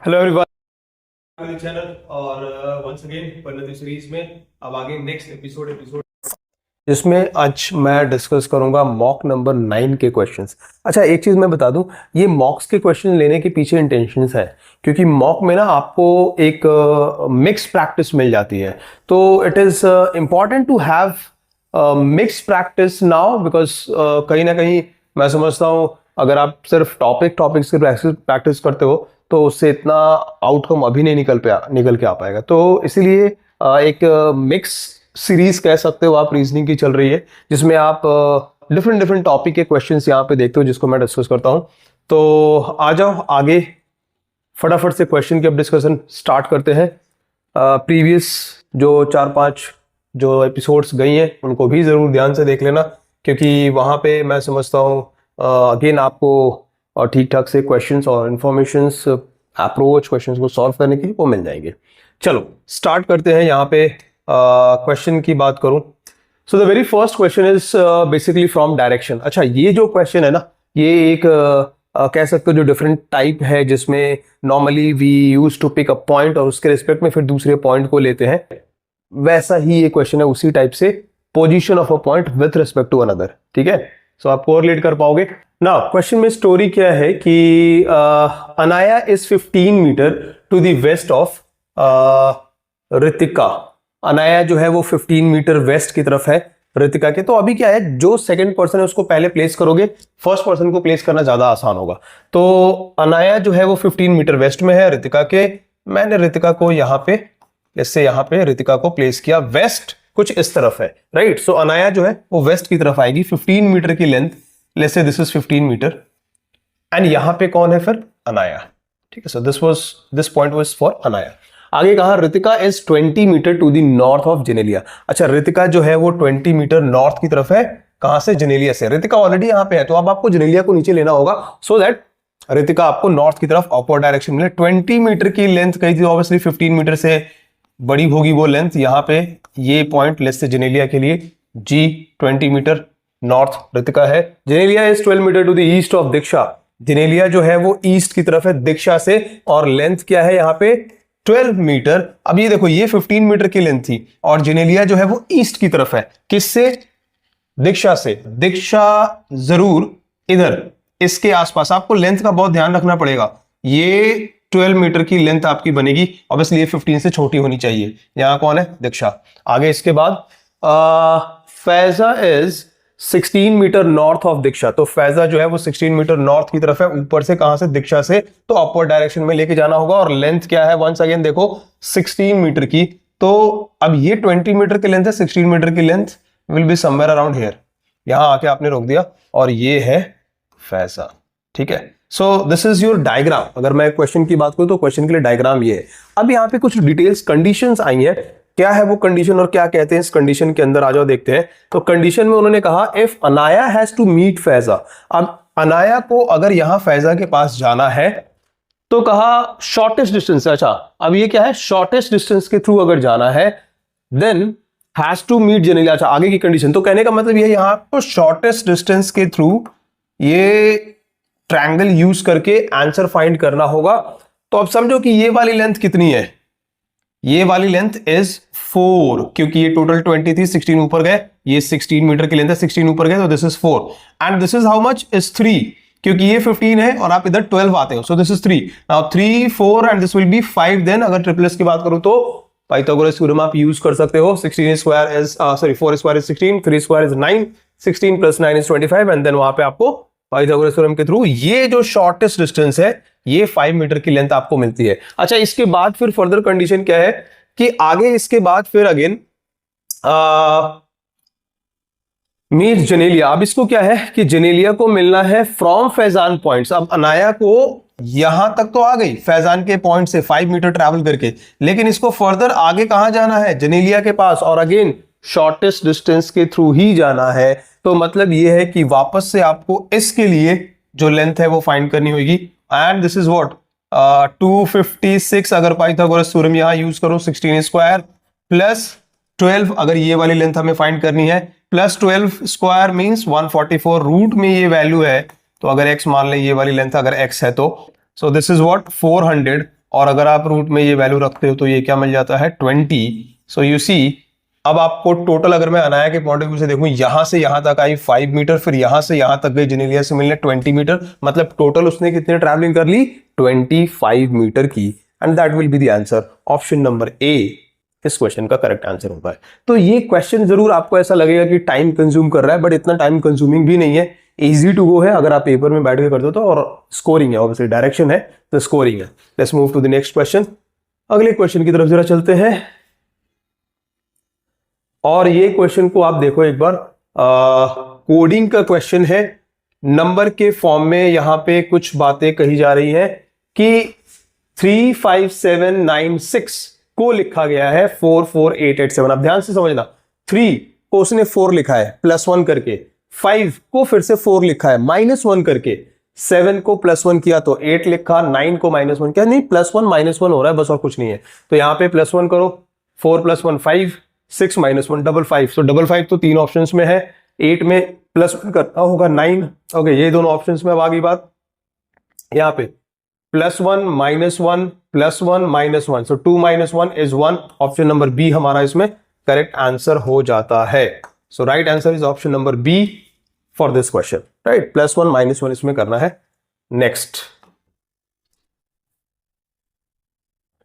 Hello everyone channel और once again परिणति series में अब आगे नेक्स्ट एपिसोड जिसमें आज मैं डिस्कस करूंगा मॉक नंबर 9 के क्वेश्चंस। अच्छा, एक चीज मैं बता दूं, ये मॉक्स के क्वेश्चन लेने के पीछे इंटेंशंस है क्योंकि मॉक में ना आपको एक मिक्स प्रैक्टिस मिल जाती है। तो it is important to have mix practice now because कहीं ना कहीं मैं समझता हूं अगर आप सिर्फ टॉपिक्स की प्रैक्टिस करते हो तो उससे इतना आउटकम अभी नहीं निकल के आ पाएगा। तो इसीलिए एक मिक्स सीरीज कह सकते हो आप, रीजनिंग की चल रही है जिसमें आप डिफरेंट टॉपिक के क्वेश्चंस यहाँ पे देखते हो जिसको मैं डिस्कस करता हूँ। तो आ जाओ आगे फटाफट से क्वेश्चन की अब डिस्कशन स्टार्ट करते हैं। प्रीवियस जो 4-5 जो एपिसोड्स गई हैं उनको भी ज़रूर ध्यान से देख लेना क्योंकि वहाँ पे मैं समझता हूँ अगेन आपको और ठीक ठाक से क्वेश्चंस और इन्फॉर्मेशंस अप्रोच क्वेश्चंस को सॉल्व करने के वो मिल जाएंगे। चलो स्टार्ट करते हैं। यहाँ पे क्वेश्चन की बात करूं, so the very first question is basically from direction. अच्छा, ये जो क्वेश्चन है ना, ये एक कह सकते हो जो डिफरेंट टाइप है जिसमें normally we use to pick a point और उसके रिस्पेक्ट में फिर दूसरे पॉइंट को लेते हैं। वैसा ही ये क्वेश्चन है, उसी टाइप से position of a point with respect to another. ठीक है, सो आप कोरिलेट कर पाओगे। नाउ क्वेश्चन में स्टोरी क्या है कि Anaya is 15 metre to the west of Ritika. Anaya जो है वो 15 मीटर वेस्ट की तरफ है रितिका के। तो अभी क्या है, जो सेकंड पर्सन है उसको पहले प्लेस करोगे, फर्स्ट पर्सन को प्लेस करना ज्यादा आसान होगा। तो अनाया जो है वो 15 मीटर वेस्ट में है रितिका के। मैंने रितिका को यहाँ पे इससे यहाँ पे रितिका को प्लेस किया। वेस्ट कुछ इस तरफ है, राइट। सो अनाया जो है वो वेस्ट की तरफ आएगी। 15 मीटर की length, let's say this is 15 metre and यहां पे कौन है फिर, अनाया। ठीक है, so this point was for Anaya. आगे कहा Ritika is 20 metre to the north of Genelia. अच्छा, रितिका जो है वो 20 मीटर नॉर्थ की तरफ है। कहां से, जेनेलिया से। रितिका ऑलरेडी यहां पे है तो अब आपको जेनेलिया को नीचे लेना होगा सो दैट रितिका आपको नॉर्थ की तरफ अपवर्ड डायरेक्शन मिले। 20 मीटर की लेंथ कही थी, ऑब्वियसली 15 मीटर से बड़ी होगी वो लेंथ। यहां पे ये पॉइंट लेट्स से जेनेलिया के लिए जी 20 मीटर नॉर्थ रितिका है। Genelia is 12 metre to the east of Diksha. Genelia जो है वो ईस्ट की तरफ है दीक्षा से और लेंथ क्या है यहाँ पे 12 मीटर। अब ये देखो, ये 15 मीटर की लेंथ थी और जेनेलिया जो है वो ईस्ट की तरफ है। किससे, दीक्षा से। दीक्षा जरूर इधर इसके आसपास, आपको लेंथ का बहुत ध्यान रखना पड़ेगा। ये 12 मीटर की लेंथ आपकी बनेगी, ऑब्वियसली ये 15 से छोटी होनी चाहिए। यहां कौन है, दीक्षा। आगे इसके बाद Faiza is 16 metre north of Diksha. तो फैजा जो है वो 16 मीटर नॉर्थ की तरफ है, ऊपर से कहां से, दीक्षा से। तो अपवर्ड डायरेक्शन में लेके जाना होगा और लेंथ क्या है, वंस अगेन देखो 16 मीटर की। तो अब ये 20 मीटर की लेंथ है, 16 मीटर की length will be somewhere around here. यहां आके आपने रोक दिया और ये है फैजा। ठीक है, so this is your diagram. अगर मैं क्वेश्चन की बात करूं तो क्वेश्चन के लिए डायग्राम ये है। अब यहाँ पे कुछ डिटेल्स कंडीशंस आई हैं। क्या है वो कंडीशन और क्या कहते हैं इस कंडीशन के अंदर, आ जाओ देखते हैं। तो कंडीशन में उन्होंने कहा if Anaya has to meet Faiza. अब अनाया को अगर यहां फैजा के पास जाना है तो कहा शॉर्टेस्ट डिस्टेंस। अच्छा, अब ये क्या है, शॉर्टेस्ट डिस्टेंस के थ्रू अगर जाना है then has to meet Genelia. अच्छा, आगे की कंडीशन, तो कहने का मतलब ये यहां तो शॉर्टेस्ट डिस्टेंस के थ्रू ये ट्रायंगल यूज करके आंसर फाइंड करना होगा। तो अब समझो कि ये वाली लेंथ कितनी है, ये वाली लेंथ इज 4 क्योंकि ये टोटल 20 थी, 16 ऊपर गए, ये 16 मीटर की लेंथ है, 16 ऊपर गए तो this is 4 and this is how much, is 3 क्योंकि ये 15 है और आप इधर 12 आते हो। So this is 3, now 3 4 and this will be 5। Then अगर ट्रिपलेस की बात करूं तो पाइथागोरस थ्योरम आप यूज कर सकते हो। 16 square is 4 square is 16, 3 square is 9, 16 plus 9 is 25 and then वहां पे आपको पाइथागोरस थ्योरम के थ्रू ये जो शॉर्टेस्ट डिस्टेंस है ये 5 मीटर की लेंथ आपको मिलती है। अच्छा, इसके बाद फिर फर्दर कंडीशन क्या है कि आगे इसके बाद फिर अगेन मीट जेनेलिया। अब इसको क्या है कि जेनेलिया को मिलना है फ्रॉम फैजान पॉइंट्स। अब अनाया को यहां तक तो आ गई फैजान के पॉइंट से 5 मीटर ट्रैवल करके, लेकिन इसको फर्दर आगे कहां जाना है, जेनेलिया के पास, और अगेन शॉर्टेस्ट डिस्टेंस के थ्रू ही जाना है। तो मतलब ये है कि वापस से आपको इसके लिए जो लेंथ है वो फाइंड करनी होगी एंड दिस इज व्हाट 256। अगर पाइथागोरस थ्योरम यहां यूज करो 16 स्क्वायर प्लस 12, अगर ये वाली लेंथ हमें फाइंड करनी है, प्लस 12 स्क्वायर मींस 144। रूट में ये वैल्यू है तो अगर x मान ले, ये वाली लेंथ अगर x है तो सो दिस इज व्हाट 400 और अगर आप रूट में ये वैल्यू रखते हो तो ये क्या मिल जाता है 20। सो यू सी अब आपको टोटल अगर मैं अनाया के पॉइंट ऑफ व्यू से देखूं, यहां से यहां तक आई 5 मीटर, फिर यहां से यहां तक गई जेनेलिया से मिलने 20 मीटर, मतलब टोटल उसने कितने ट्रैवलिंग कर ली 25 मीटर की। And that will be the answer. Option number A इस क्वेश्चन का करेक्ट आंसर होता है। तो ये क्वेश्चन जरूर आपको ऐसा लगेगा कि टाइम कंज्यूम कर रहा है, बट इतना टाइम कंज्यूमिंग भी नहीं है, इजी टू गो है अगर आप पेपर में बैठ के करते हो तो। और स्कोरिंग है, ऑब्वियसली डायरेक्शन है तो स्कोरिंग है। Let's move to the next question. अगले क्वेश्चन की तरफ जरा चलते हैं, और ये क्वेश्चन को आप देखो एक बार, कोडिंग का क्वेश्चन है, नंबर के फॉर्म में यहां पे कुछ बातें कही जा रही है कि 35796 को लिखा गया है 44887। अब ध्यान से समझना, 3 को उसने 4 लिखा है +1 करके, 5 को फिर से 4 लिखा है -1 करके, 7 को +1 किया तो 8 लिखा, 9 को -1 किया, नहीं +1 -1 हो रहा है बस, और कुछ नहीं है। तो यहां पे +1 करो, 4 + 1 5, 6 - 1 55। सो 55 तो 3 ऑप्शंस में है, 8 में +1 करना होगा 9। ओके, ये दोनों ऑप्शंस में। अब आगे बात यहां पे +1 -1 +1 -1, so 2 - 1 is 1। Option number B हमारा इसमें करेक्ट आंसर हो जाता है। So right answer is option number B for this question, right. +1 -1 इसमें करना है। Next,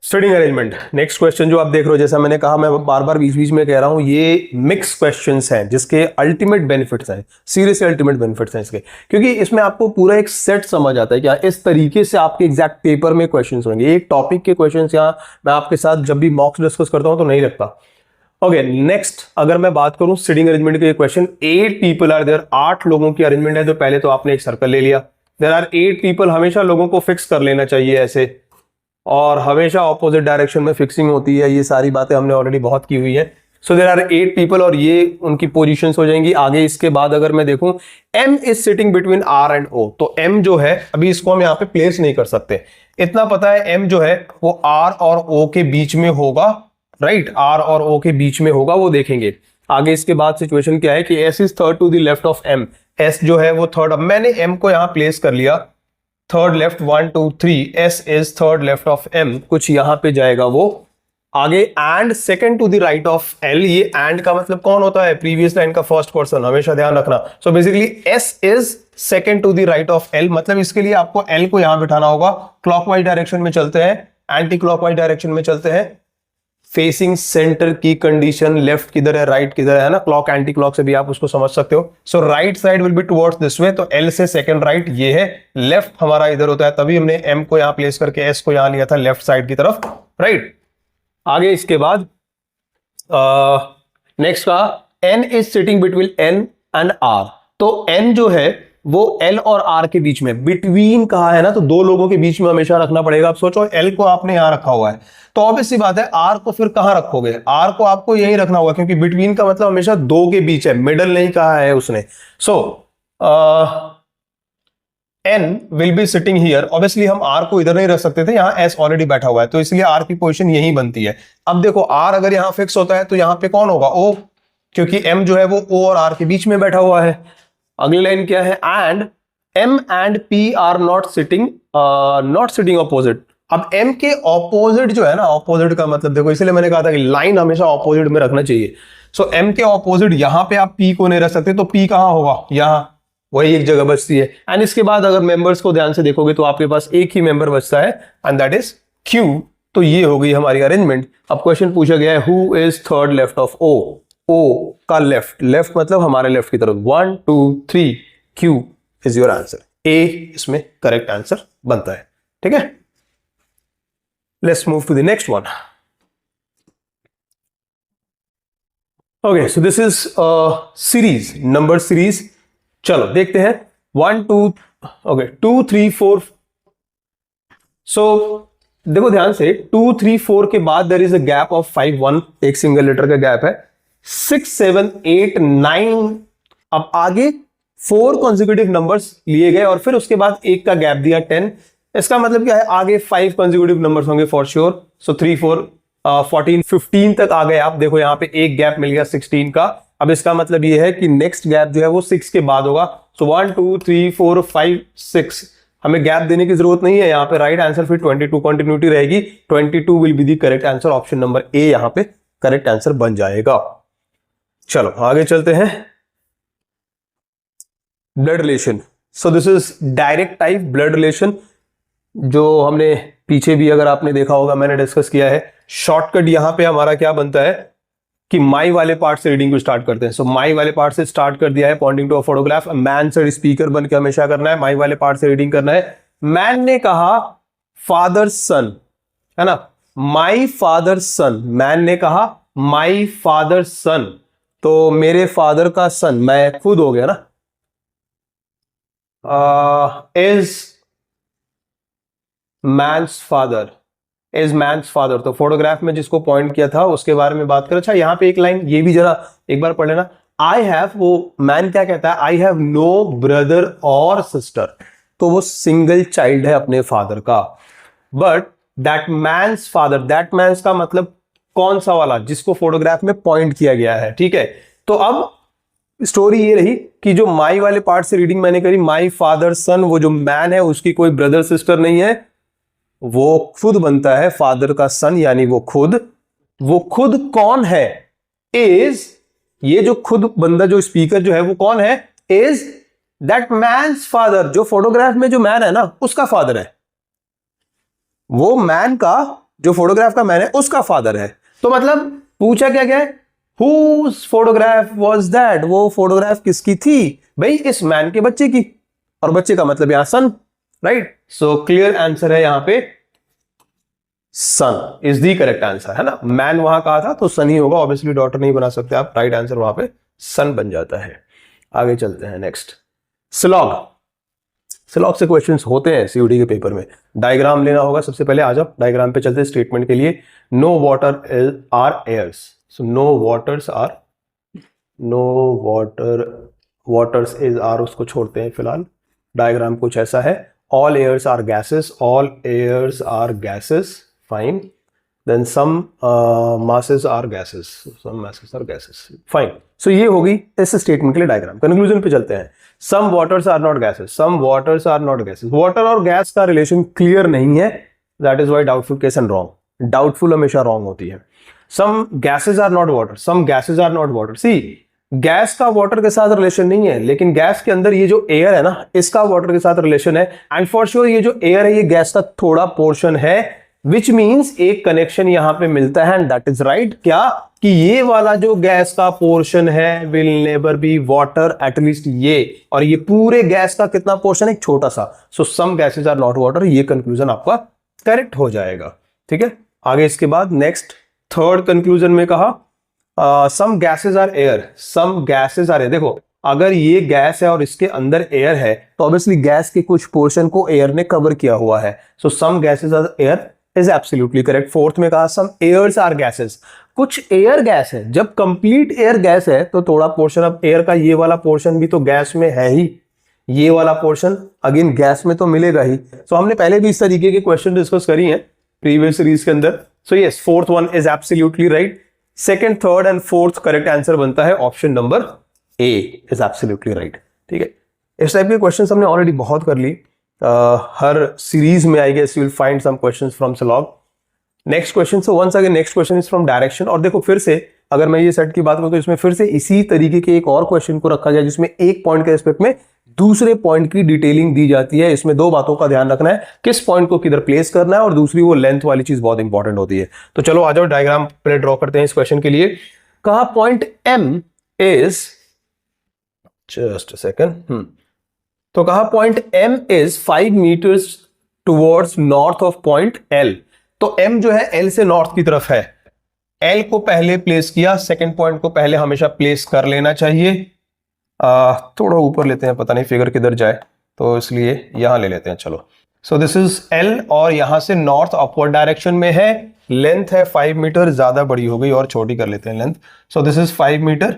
sitting arrangement. Next question जो आप देख रहे हो, जैसा मैंने कहा, मैं बार बार बीच बीच में कह रहा हूं, ये मिक्स क्वेश्चंस हैं जिसके अल्टीमेट बेनिफिट्स हैं, सीरियसली अल्टीमेट बेनिफिट्स हैं इसके, क्योंकि इसमें आपको पूरा एक सेट समझ आता है क्या इस तरीके से आपके एग्जैक्ट पेपर में क्वेश्चंस होंगे। एक टॉपिक के क्वेश्चंस यहाँ मैं आपके साथ जब भी मॉक्स डिस्कस करता हूं तो नहीं रखता। ओके, नेक्स्ट अगर मैं बात करूं सिटिंग अरेंजमेंट के क्वेश्चन, 8 पीपल आर देयर, 8 लोगों की अरेंजमेंट है। तो पहले तो आपने एक सर्कल ले लिया, देयर आर 8 पीपल, हमेशा लोगों को फिक्स कर लेना चाहिए ऐसे, और हमेशा ऑपोजिट डायरेक्शन में फिक्सिंग होती है। ये सारी बातें हमने ऑलरेडी बहुत की हुई है। सो देयर आर 8 पीपल और ये उनकी पोजीशंस हो जाएंगी। आगे इसके बाद अगर मैं देखूं, M is sitting between R and O, तो M जो है अभी इसको हम यहाँ पे प्लेस नहीं कर सकते, इतना पता है M जो है वो R और O के बीच में होगा, राइट। R और O के बीच में होगा, वो देखेंगे आगे। इसके बाद सिचुएशन क्या है कि S is third to the left of M, S जो है वो थर्ड। अब मैंने M को यहाँ प्लेस कर लिया third left, 1 2 3, S is third left of M, कुछ यहां पे जाएगा वो आगे। And second to the right of L, ये एंड का मतलब कौन होता है, प्रीवियस लाइन का फर्स्ट पर्सन, हमेशा ध्यान रखना। So basically S is second to the right of L, मतलब इसके लिए आपको L को यहां बिठाना होगा। क्लॉकवाइज डायरेक्शन में चलते हैं, एंटी क्लॉकवाइज डायरेक्शन में चलते हैं। फेसिंग सेंटर की कंडीशन, लेफ्ट किधर है राइट किधर है ना, क्लॉक एंटी क्लॉक से भी आप उसको समझ सकते हो। So right side will be towards this way, तो L से सेकंड राइट ये है, लेफ्ट हमारा इधर होता है, तभी हमने M को यहां प्लेस करके S को यहां लिया था लेफ्ट साइड की तरफ, राइट। आगे इसके बाद नेक्स्ट का N is sitting between N and R, तो N जो है वो L और R के बीच में, बिटवीन कहा है ना, तो दो लोगों के बीच में हमेशा रखना पड़ेगा। आप सोचो L को आपने यहां रखा हुआ है, तो ऑब्वियस सी बात है R को फिर कहां रखोगे, R को आपको यहीं रखना होगा, क्योंकि बिटवीन का मतलब हमेशा दो के बीच है, मिडल नहीं कहा है उसने। सो N will be sitting here, obviously हम R को इधर नहीं रख सकते थे, यहां S ऑलरेडी बैठा हुआ है, तो इसलिए R की पोजीशन यहीं बनती है। अब देखो R अगर यहां फिक्स होता है तो यहां पे कौन होगा, O, क्योंकि M जो है वो O और R के बीच में बैठा हुआ है। अगली लाइन क्या है, and M and P are not sitting opposite. अब M के ऑपोजिट जो है ना, ऑपोजिट का मतलब देखो, इसलिए मैंने कहा था कि लाइन हमेशा ऑपोजिट में रखना चाहिए। सो M के ऑपोजिट यहां पे आप P को नहीं रख सकते, तो P कहां होगा, यहां, वही एक जगह बचती है। एंड इसके बाद अगर मेंबर्स को ध्यान से देखोगे तो आपके पास एक ही मेंबर बचता है, एंड दैट इज Q। तो ये हो गई हमारी अरेंजमेंट। अब क्वेश्चन पूछा गया है, who is third left of O, O का लेफ्ट, लेफ्ट मतलब हमारे लेफ्ट की तरफ, 1 2 3, Q is your answer. A इसमें करेक्ट आंसर बनता है, ठीक है। Let's move to the next one. Okay, so this is series, number series. चलो देखते हैं, 1 2, ओके 2 3 4। सो देखो ध्यान से, 2 3 4 के बाद there is a gap of 5 1, एक सिंगल लेटर का गैप है। 6 7 8 9, अब आगे 4 कॉन्जिक्यूटिव नंबर्स लिए गए और फिर उसके बाद एक का गैप दिया 10। इसका मतलब क्या है, आगे 5 कॉन्जिक्यूटिव नंबर्स होंगे फॉर श्योर। सो 3 4 14 15 तक आ गए आप। देखो यहां पे एक गैप मिल गया 16 का। अब इसका मतलब ये है कि नेक्स्ट गैप जो है वो 6 के बाद होगा। सो 1 2 3 4 5 6, हमें गैप देने की जरूरत नहीं है यहाँ पे। राइट आंसर फिर 22 कंटिन्यूटी रहेगी, 22 will be the correct answer. Option number A यहाँ पे करेक्ट आंसर बन जाएगा। चलो आगे चलते हैं। Blood relation, so this is direct type blood relation, जो हमने पीछे भी अगर आपने देखा होगा मैंने डिस्कस किया है। शॉर्टकट यहां पे हमारा क्या बनता है कि माई वाले पार्ट से रीडिंग को स्टार्ट करते हैं। सो माई वाले पार्ट से स्टार्ट कर दिया है, pointing to a photograph. Man से स्पीकर बन के हमेशा करना है, माई वाले पार्ट से रीडिंग करना है। मैन ने कहा फादर सन, है ना, माई फादर सन। मैन ने कहा माई फादर सन, तो मेरे फादर का सन मैं खुद हो गया ना। Is man's father, is man's father, तो फोटोग्राफ में जिसको पॉइंट किया था उसके बारे में बात करें। अच्छा यहाँ पे एक लाइन ये भी जरा एक बार पढ़ लेना। आई हैव, वो मैन क्या कहता है, आई हैव नो ब्रदर और सिस्टर, तो वो सिंगल चाइल्ड है अपने फादर का। But that man's father, that man's का मतलब कौन सा वाला, जिसको फोटोग्राफ में पॉइंट किया गया है, ठीक है। तो अब स्टोरी ये रही कि जो माई वाले पार्ट से रीडिंग मैंने करी, माई फादर सन, वो जो मैन है उसकी कोई ब्रदर सिस्टर नहीं है, वो खुद बनता है फादर का सन, यानी वो खुद कौन है, इज, ये जो खुद बंदा जो स्पीकर जो है वो कौन है, इज दैट मैन्स फादर, जो फोटोग्राफ में जो मैन है ना उसका फादर है। वो मैन का, जो फोटोग्राफ का मैन है उसका फादर है। तो मतलब पूछा क्या गया है, Whose photograph was that? वो फोटोग्राफ किसकी थी भाई, इस मैन के बच्चे की, और बच्चे का मतलब यहां सन, राइट। सो क्लियर आंसर है यहां पे सन इज दी करेक्ट आंसर, है ना। मैन वहां कहा था तो सन ही होगा, ऑब्वियसली डॉटर नहीं बना सकते आप, राइट आंसर वहां पे सन बन जाता है। आगे चलते हैं नेक्स्ट, स्लॉग। स्लॉग से क्वेश्चंस होते हैं सीयूटी के पेपर में। डायग्राम लेना होगा सबसे पहले, आ जाओ डायग्राम पे चलते हैं स्टेटमेंट के लिए। No water are airs, so no waters is are, उसको छोड़ते हैं फिलहाल। डायग्राम कुछ ऐसा है, all airs are gases, all airs are gases, fine, then some masses are gases, fine। so ये होगी इस स्टेटमेंट के लिए डायग्राम। कंक्लूजन पे चलते हैं। some waters are not gases, water और गैस का रिलेशन क्लियर नहीं है, that is why doubtful case and wrong, doubtful हमेशा रॉन्ग होती है। Some gases are not water, some gases are not water। See, gas का वाटर के साथ रिलेशन नहीं है, लेकिन गैस के अंदर ये जो एयर है ना इसका वाटर के साथ रिलेशन है। एंड फॉर श्योर ये जो एयर है ये गैस का थोड़ा पोर्शन है, विच मीन्स एक कनेक्शन यहां पे मिलता है, एंड दैट इज राइट। क्या कि ये वाला जो गैस का पोर्शन है will never be water, at least ये, और ये पूरे गैस का कितना पोर्शन है, एक छोटा सा। सो some gases are not water, ये कंक्लूजन आपका करेक्ट हो जाएगा, ठीक है। आगे इसके बाद नेक्स्ट थर्ड कंक्लूजन में कहा some gases are air, some gases are air. देखो अगर ये गैस है और इसके अंदर एयर है तो ऑब्वियसली गैस के कुछ पोर्शन को एयर ने कवर किया हुआ है। So some gases are air is absolutely correct. Fourth में कहा सम एयर्स आर गैसेज, कुछ एयर गैस है। जब कंप्लीट एयर गैस है तो थोड़ा पोर्शन अब एयर का ये वाला पोर्शन भी तो गैस में है ही, ये वाला पोर्शन अगेन गैस में तो मिलेगा ही। सो हमने पहले भी इस तरीके के क्वेश्चन डिस्कस करी हैं प्रीवियस सीरीज के अंदर। So yes, fourth one is absolutely right. Second, third and fourth correct answer बनता है option number A is absolutely right, ठीक है। इस टाइप के क्वेश्चंस हमने ऑलरेडी बहुत कर ली हर सीरीज में। I guess you will find some questions from slog. Next question, so once again next question is from direction. और देखो फिर से अगर मैं ये सेट की बात करूं तो इसमें फिर से इसी तरीके के एक और क्वेश्चन को रखा गया जिसमें एक पॉइंट के रिस्पेक्ट में दूसरे पॉइंट की डिटेलिंग दी जाती है। इसमें दो बातों का ध्यान रखना है, किस पॉइंट को किधर प्लेस करना है, और दूसरी वो लेंथ वाली चीज बहुत इंपॉर्टेंट होती है। तो चलो आ जाओ डायग्राम पहले ड्रॉ करते हैं इस क्वेश्चन के लिए। कहा point M is, just a second, तो कहा point M is 5 metres towards north of point L। तो M जो है L से नॉर्थ की तरफ है, L को पहले प्लेस किया, सेकंड पॉइंट को पहले हमेशा प्लेस कर लेना चाहिए। थोड़ा ऊपर लेते हैं, पता नहीं फिगर किधर जाए तो इसलिए यहां ले लेते हैं। चलो, सो दिस इज L और यहां से नॉर्थ अपवर्ड डायरेक्शन में है। लेंथ है 5 मीटर, ज्यादा बड़ी हो गई और छोटी कर लेते हैं length. So this is 5 metre.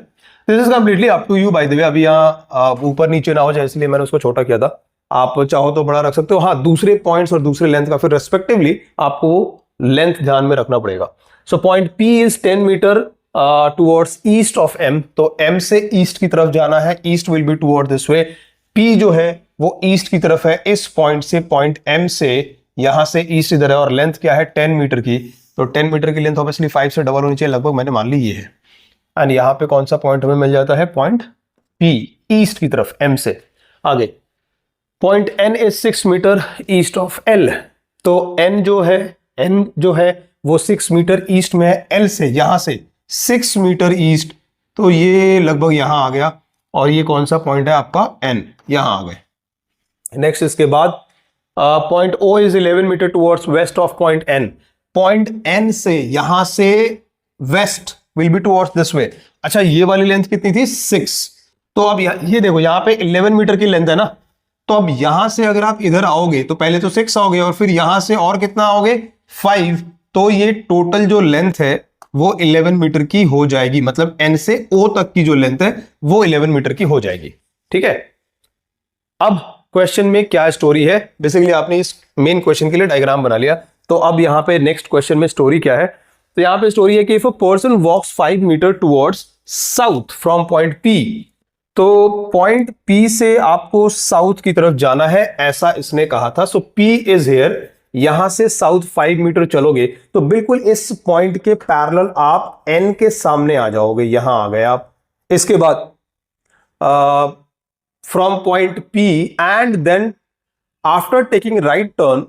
This is completely up to you by the way. अभी यहाँ ऊपर नीचे ना हो जाए इसलिए मैंने उसको छोटा किया था, आप चाहो तो बड़ा रख सकते हो। हाँ, दूसरे पॉइंट्स और दूसरे लेंथ का फिर रेस्पेक्टिवली आपको लेंथ ध्यान में रखना पड़ेगा। So point P is 10 metre towards east of M। तो M से ईस्ट की तरफ जाना है, east will be toward this way. P जो है वो ईस्ट की तरफ है, इस पॉइंट से, पॉइंट एम से, यहां से ईस्ट इधर है, और लेंथ क्या है 10 मीटर की, तो 10 मीटर की लेंथ ऑब्वियसली 5 से डबल होनी चाहिए, लगभग मैंने मान ली ये है। एंड यहाँ पे कौन सा पॉइंट हमें मिल जाता है, पॉइंट पी, ईस्ट की तरफ एम से। आगे point N is 6 metre east of L, तो एन जो है वो 6 मीटर ईस्ट में है एल से, यहां से 6 मीटर ईस्ट, तो ये लगभग यहां आ गया, और ये कौन सा पॉइंट है आपका एन, यहां आ गए। नेक्स्ट इसके बाद point O is 11 metre towards west of point N, point N से यहां से west will be towards this way. अच्छा, ये वाली लेंथ कितनी थी 6, तो अब ये देखो यहाँ पे 11 मीटर की लेंथ है ना, तो अब यहां से अगर आप इधर आओगे तो पहले तो 6 आओगे, और फिर यहां से और कितना आओगे 5, तो ये टोटल जो लेंथ है वो 11 मीटर की हो जाएगी, मतलब एन से ओ तक की जो लेंथ है वो 11 मीटर की हो जाएगी। ठीक है, अब क्वेश्चन में क्या स्टोरी है, बेसिकली आपने इस मेन क्वेश्चन के लिए डायग्राम बना लिया, तो अब यहां पे नेक्स्ट क्वेश्चन में स्टोरी क्या है, तो यहां पे स्टोरी है कि if a person walks 5 metre towards south from point P, तो पॉइंट पी से आपको साउथ की तरफ जाना है, ऐसा इसने कहा था। सो पी इज हियर, यहां से साउथ 5 मीटर चलोगे तो बिल्कुल इस पॉइंट के पैरेलल आप एन के सामने आ जाओगे, यहां आ गए आप। इसके बाद from point P and then after taking right turn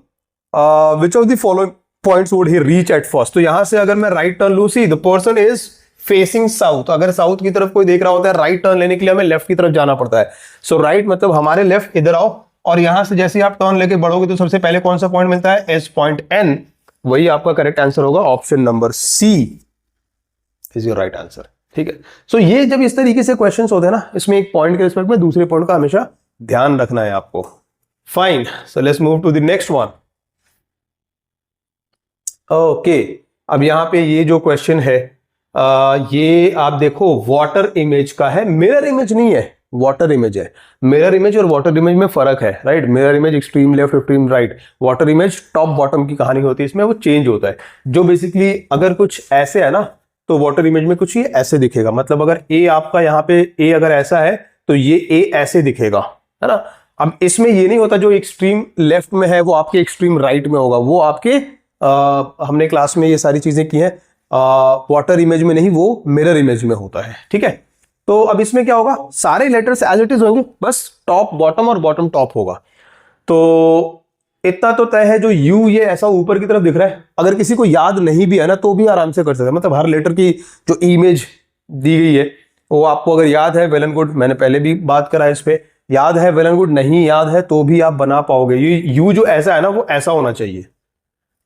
which of the following points would he reach at first, तो यहां से अगर मैं राइट टर्न लू, see the person is facing south, अगर साउथ की तरफ कोई देख रहा होता है, राइट टर्न लेने के लिए हमें लेफ्ट की तरफ जाना पड़ता है। सो राइट मतलब हमारे लेफ्ट, इधर आओ, और यहां से जैसे आप टर्न लेके बढ़ोगे तो सबसे पहले कौन सा पॉइंट मिलता है, एस पॉइंट एन, वही आपका करेक्ट आंसर होगा, option number C is your right answer. ठीक है, सो ये जब इस तरीके से क्वेश्चंस होते हैं ना, इसमें एक पॉइंट के रिस्पेक्ट में दूसरे पॉइंट का हमेशा ध्यान रखना है आपको। Fine, so let's move to the next one. Okay, अब यहां पे ये जो क्वेश्चन है ये आप देखो वाटर इमेज का है, मिरर इमेज नहीं है, वाटर इमेज है। मिरर इमेज और वाटर इमेज में फर्क है, right. Mirror image extreme left extreme right, water image top bottom की कहानी होती है, इसमें वो चेंज होता है। जो बेसिकली अगर कुछ ऐसे है ना, तो वाटर इमेज में कुछ ये ऐसे दिखेगा, मतलब अगर ए आपका यहाँ पे ए अगर ऐसा है तो ये ए ऐसे दिखेगा, है ना। अब इसमें ये नहीं होता जो एक्सट्रीम लेफ्ट में है वो आपके एक्सट्रीम राइट में होगा, वो आपके हमने क्लास में ये सारी चीजें की हैं, वाटर इमेज में नहीं, वो मिरर इमेज में होता है। ठीक है, तो अब इसमें क्या होगा, सारे लेटर्स एज इट इज होंगे, बस टॉप बॉटम और बॉटम टॉप होगा। तो इतना तो तय है, जो यू ये ऐसा ऊपर की तरफ दिख रहा है, अगर किसी को याद नहीं भी है ना तो भी आराम से कर सकते हैं, मतलब हर लेटर की जो इमेज दी गई है वो आपको अगर याद है वेल एंड गुड, मैंने पहले भी बात करा है इस पे, याद है वेल एंड गुड, नहीं याद है तो भी आप बना पाओगे। ये यू जो ऐसा है ना वो ऐसा होना चाहिए,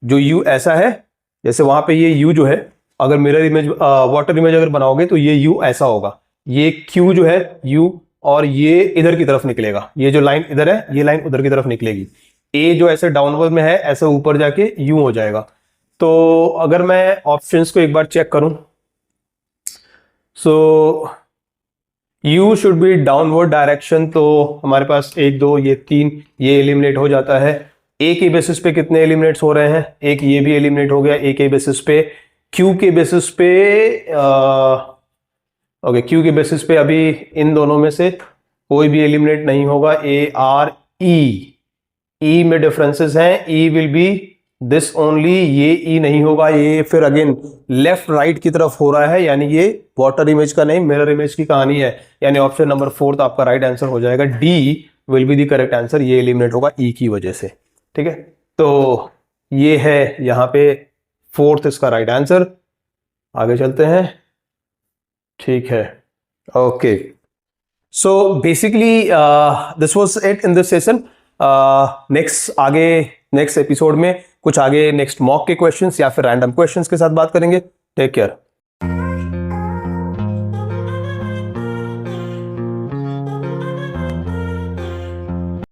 जो यू ऐसा है, जैसे वहां पे ये यू जो है, अगर मिरर इमेज वाटर इमेज अगर बनाओगे तो ये यू ऐसा होगा, ये क्यू जो है यू, और ये इधर की तरफ निकलेगा, ये जो लाइन इधर है ये लाइन उधर की तरफ निकलेगी। ए जो ऐसे डाउनवर्ड में है ऐसे ऊपर जाके यू हो जाएगा। तो अगर मैं ऑप्शंस को एक बार चेक करूं, so you should be downward direction, तो हमारे पास 1 2 ये 3 ये एलिमिनेट हो जाता है। ए के बेसिस पे कितने एलिमिनेट्स हो रहे हैं, एक ये भी एलिमिनेट हो गया ए के बेसिस पे। क्यू के बेसिस पे ओके, क्यू के बेसिस पे अभी इन दोनों में से कोई भी एलिमिनेट नहीं होगा, ए आर ई, ई में डिफरेंसेस हैं, ई विल बी दिस ओनली, ये ई नहीं होगा, ये फिर अगेन लेफ्ट राइट की तरफ हो रहा है, यानी ये वाटर इमेज का नहीं मिरर इमेज की कहानी है, यानी ऑप्शन नंबर 4 आपका राइट आंसर हो जाएगा, D will be the correct answer, ये एलिमिनेट होगा ई की वजह से। ठीक है, तो ये है यहाँ पे 4th इसका राइट आंसर। आगे चलते हैं, ठीक है, okay. So basically this was it in this session. Next episode में कुछ आगे नेक्स्ट मॉक के क्वेश्चंस या फिर रैंडम क्वेश्चंस के साथ बात करेंगे। Take care.